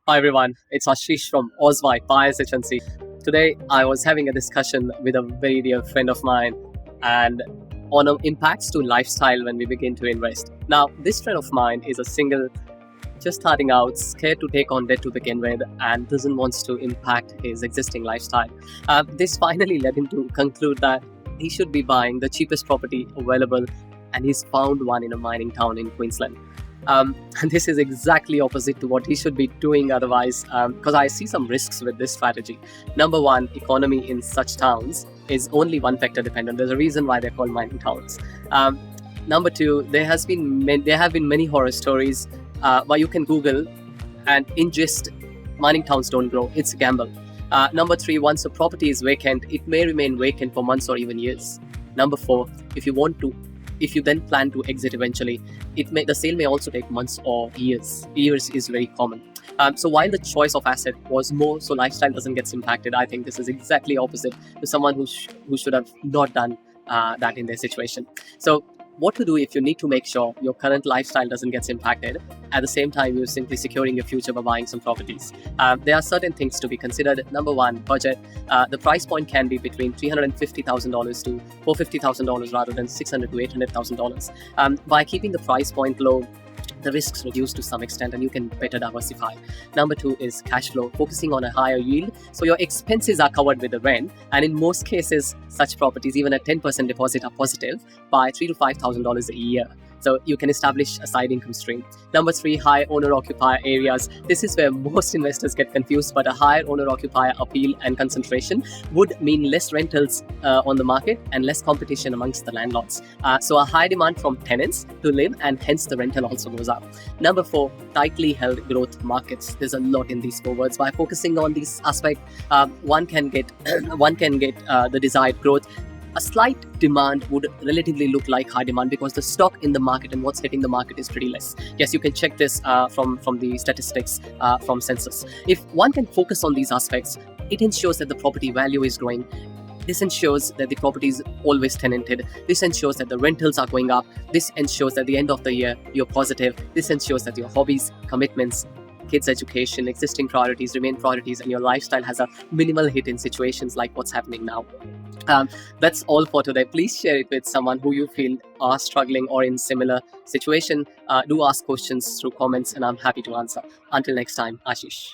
Hi everyone, it's Ashish from Oswite Bias Agency. Today I was having a discussion with a very dear friend of mine and on impacts to lifestyle when we begin to invest. Now, this friend of mine is a single, just starting out, scared to take on debt to begin with, and doesn't want to impact his existing lifestyle. This finally led him to conclude that he should be buying the cheapest property available, and he's found one in a mining town in Queensland. And this is exactly opposite to what he should be doing otherwise, because I see some risks with this strategy. Number one, economy in such towns is only one factor dependent. There's a reason why they're called mining towns. Number two, there have been many horror stories where you can Google and ingest mining towns don't grow. It's a gamble. Number three, once a property is vacant, it may remain vacant for months or even years. Number four, if you then plan to exit eventually, the sale may also take months or years. Years is very common. So while the choice of asset was more so lifestyle doesn't get impacted, I think this is exactly opposite to someone who should have not done that in their situation. So what to do if you need to make sure your current lifestyle doesn't get impacted, at the same time you're simply securing your future by buying some properties. There are certain things to be considered. Number one, budget. The price point can be between $350,000 to $450,000 rather than $600,000 to $800,000. By keeping the price point low, the risks reduce to some extent and you can better diversify. Number two is cash flow, focusing on a higher yield so your expenses are covered with the rent, and in most cases such properties, even a 10% deposit, are positive by $3,000 to $5,000 a year. So you can establish a side income stream. Number three, high owner-occupier areas. This is where most investors get confused, but a higher owner-occupier appeal and concentration would mean less rentals on the market and less competition amongst the landlords. So a high demand from tenants to live, and hence the rental also goes up. Number four, tightly held growth markets. There's a lot in these four words. By focusing on these aspects, one can get the desired growth. A slight demand would relatively look like high demand because the stock in the market and what's hitting the market is pretty less. Yes, you can check this from the statistics from census. If one can focus on these aspects, it ensures that the property value is growing. This ensures that the property is always tenanted. This ensures that the rentals are going up. This ensures that at the end of the year you're positive. This ensures that your hobbies, commitments, kids' education, existing priorities remain priorities, and your lifestyle has a minimal hit in situations like what's happening now. That's all for today. Please share it with someone who you feel are struggling or in similar situation. Do ask questions through comments and I'm happy to answer. Until next time, Ashish.